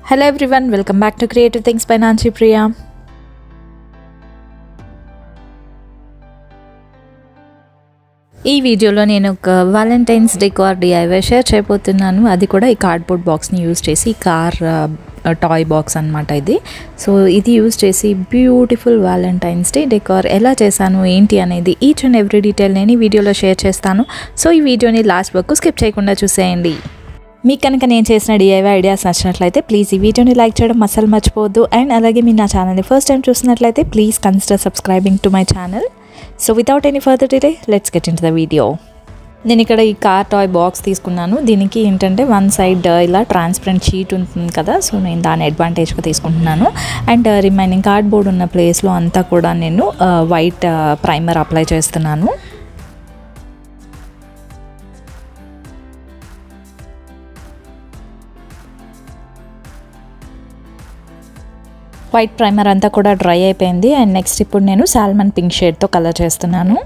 Hello everyone, welcome back to Creative Things by Nancy Priya. ఈ వీడియోలో నేను ఒక వాలెంటైన్స్ డెకోర్ DIY షేర్ చేయబోతున్నాను. అది కూడా ఈ కార్డ్బోర్డ్ బాక్స్ని యూజ్ చేసి కార్ టాయ్ బాక్స్ అనమాట ఇది. సో ఇది యూజ్ చేసి బ్యూటిఫుల్ వాలెంటైన్స్ డే డెకోర్ ఎలా చేశాను ఏంటి అనేది ఈచ్ అండ్ ఎవ్రీ డీటెయిల్ నేను ఈ వీడియోలో షేర్ చేస్తాను. సో ఈ వీడియోని లాస్ట్ వరకు స్కిప్ చేయకుండా చూసేయండి. మీకు కనుక నేను చేసిన DIY ఐడియాస్ నచ్చినట్లయితే ప్లీజ్ ఈ వీడియోని లైక్ చేయడం అస్సలు మర్చిపోవద్దు. అండ్ అలాగే మీరు నా ఛానల్ని ఫస్ట్ టైం చూసినట్లయితే please consider subscribing to my channel. So without any further delay let's get in to the video. నేను ఇక్కడ ఈ కార్ టాయ్ బాక్స్ తీసుకున్నాను. దీనికి ఏంటంటే వన్ సైడ్ ఇలా ట్రాన్స్పరెంట్ షీట్ ఉంటుంది కదా, సో నేను దాని అడ్వాంటేజ్గా తీసుకుంటున్నాను. అండ్ రిమైనింగ్ కార్డ్బోర్డ్ ఉన్న ప్లేస్లో అంతా కూడా నేను వైట్ ప్రైమర్ అప్లై చేస్తున్నాను. వైట్ ప్రైమర్ అంతా కూడా డ్రై అయిపోయింది. అండ్ నెక్స్ట్ ఇప్పుడు నేను సాల్మన్ పింక్ షేడ్తో కలర్ చేస్తున్నాను.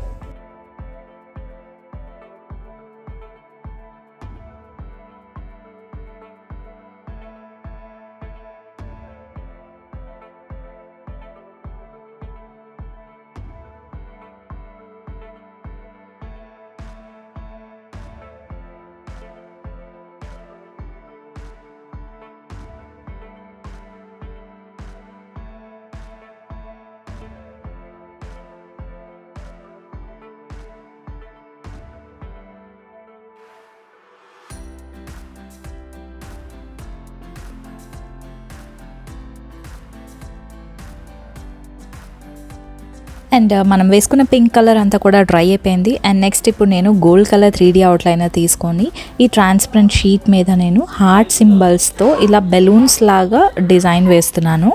అండ్ మనం వేసుకున్న పింక్ కలర్ అంతా కూడా డ్రై అయిపోయింది. అండ్ నెక్స్ట్ ఇప్పుడు నేను గోల్డ్ కలర్ 3D అవుట్లైనర్ తీసుకొని ఈ ట్రాన్స్పరెంట్ షీట్ మీద నేను హార్ట్ సింబల్స్తో ఇలా బెలూన్స్ లాగా డిజైన్ వేస్తున్నాను.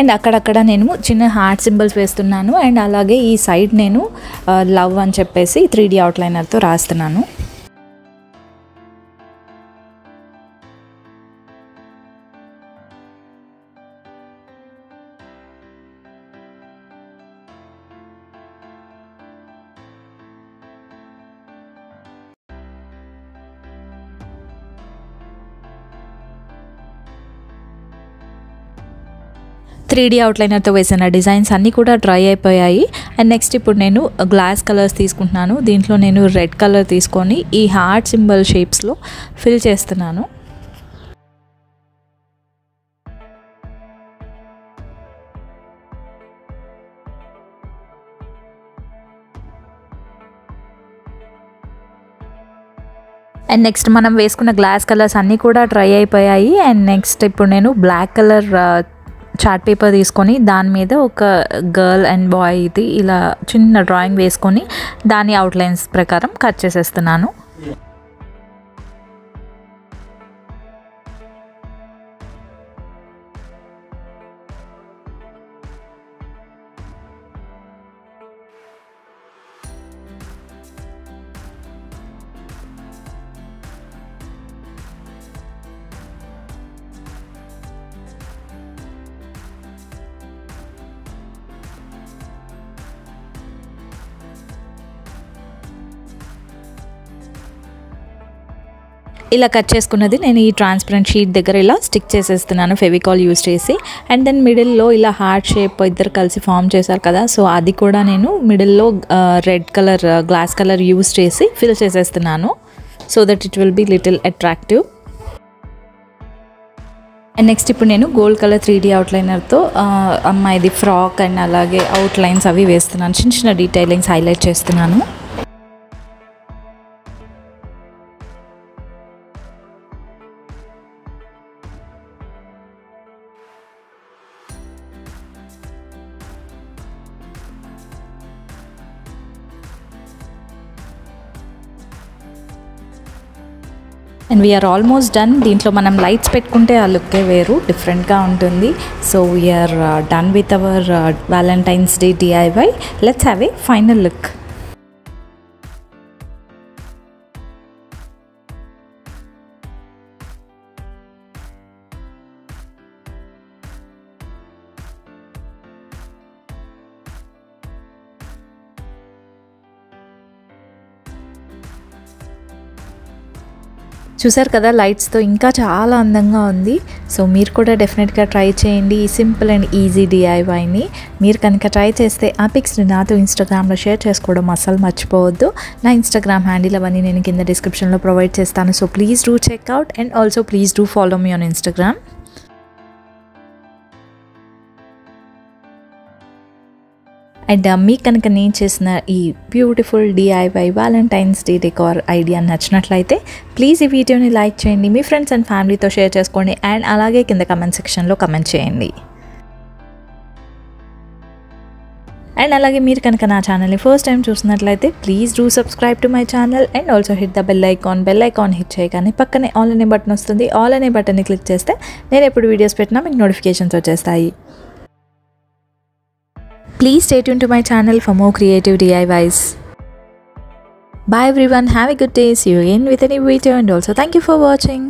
అండ్ అక్కడక్కడ నేను చిన్న హార్ట్ సింబల్స్ వేస్తున్నాను. అండ్ అలాగే ఈ సైడ్ నేను లవ్ అని చెప్పేసి 3D అవుట్లైనర్తో రాస్తున్నాను. త్రీ అవుట్లైనర్తో వేసిన డిజైన్స్ అన్నీ కూడా డ్రై అయిపోయాయి. అండ్ నెక్స్ట్ ఇప్పుడు నేను గ్లాస్ కలర్స్ తీసుకుంటున్నాను. దీంట్లో నేను రెడ్ కలర్ తీసుకొని ఈ హార్ట్ సింబల్ షేప్స్లో ఫిల్ చేస్తున్నాను. అండ్ నెక్స్ట్ మనం వేసుకున్న గ్లాస్ కలర్స్ అన్నీ కూడా డ్రై అయిపోయాయి. అండ్ నెక్స్ట్ ఇప్పుడు నేను బ్లాక్ కలర్ చార్ట్ పేపర్ తీసుకొని దాని మీద ఒక గర్ల్ అండ్ బాయ్ ఇది ఇలా చిన్న డ్రాయింగ్ వేసుకొని దాని అవుట్లైన్స్ ప్రకారం కట్ చేసేస్తున్నాను. ఇలా కట్ చేసుకున్నది నేను ఈ ట్రాన్స్పరెంట్ షీట్ దగ్గర ఇలా స్టిక్ చేసేస్తున్నాను ఫెవికాల్ యూజ్ చేసి. అండ్ దెన్ మిడిల్లో ఇలా హార్ట్ షేప్ ఇద్దరు కలిసి ఫామ్ చేశారు కదా, సో అది కూడా నేను మిడిల్లో red colour glass colour use చేసి ఫిల్ చేసేస్తున్నాను so that it will be little attractive. And next ఇప్పుడు నేను గోల్డ్ కలర్ 3D అవుట్లైనర్తో అమ్మాయిది ఫ్రాక్ అండ్ అలాగే అవుట్లైన్స్ అవి వేస్తున్నాను. చిన్న చిన్న డీటెయిలింగ్స్ హైలైట్ చేస్తున్నాను. And we are almost done. దీంట్లో మనం లైట్స్ పెట్టుకుంటే ఆ లుక్కే వేరు, డిఫరెంట్గా ఉంటుంది. So we are done with our Valentine's day DIY. Let's have a final look. చూసారు కదా, లైట్స్తో ఇంకా చాలా అందంగా ఉంది. సో మీరు కూడా డెఫినెట్గా ట్రై చేయండి ఈ సింపుల్ అండ్ ఈజీ DIYని. మీరు కనుక ట్రై చేస్తే ఆ పిక్స్ని నాతో ఇన్స్టాగ్రామ్లో షేర్ చేసుకోవడం అస్సలు మర్చిపోవద్దు. నా ఇన్స్టాగ్రామ్ హ్యాండిల్ అవన్నీ నేను కింద డిస్క్రిప్షన్లో ప్రొవైడ్ చేస్తాను. So please do checkout and also please do follow me on Instagram. And మీకు కనుక నేను చేసిన ఈ beautiful DIY Valentine's day decor idea నచ్చినట్లయితే ప్లీజ్ ఈ వీడియోని లైక్ చేయండి, మీ ఫ్రెండ్స్ అండ్ ఫ్యామిలీతో షేర్ చేసుకోండి, అండ్ అలాగే కింద కమెంట్ సెక్షన్లో కమెంట్ చేయండి. అండ్ అలాగే మీరు కనుక నా ఛానల్ని ఫస్ట్ టైం చూసినట్లయితే please do subscribe to my channel and also hit the bell icon hit చేయగానే పక్కనే ఆల్ అనే బటన్ వస్తుంది. ఆల్ అనే బటన్ని క్లిక్ చేస్తే నేను ఎప్పుడు వీడియోస్ పెట్టినా మీకు నోటిఫికేషన్స్ వచ్చేస్తాయి. Please stay tuned to my channel for more creative DIYs. Bye everyone, have a good day. See you again with a new video, and also thank you for watching.